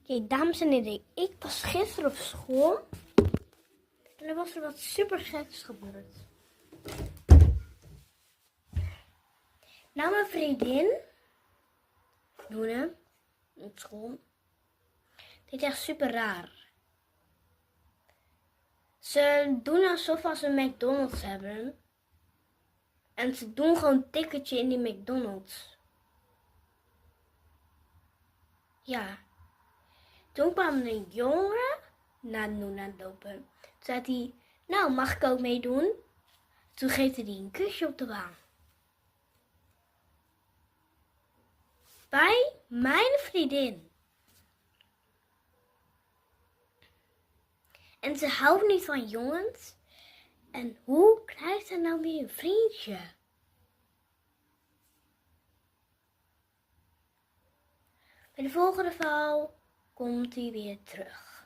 Oké, dames en heren, ik was gisteren op school en er was er wat super geks gebeurd. Nou, mijn vriendin, Loene, op school, dit is echt super raar. Ze doen alsof ze een McDonald's hebben en ze doen gewoon een ticketje in die McDonald's. Ja. Toen kwam er een jongen naar Loene lopen. Toen zei hij, nou, mag ik ook meedoen? Toen geeft hij een kusje op de wang. Bij mijn vriendin. En ze houdt niet van jongens. En hoe krijgt ze nou weer een vriendje? Bij de volgende vrouw komt hij weer terug.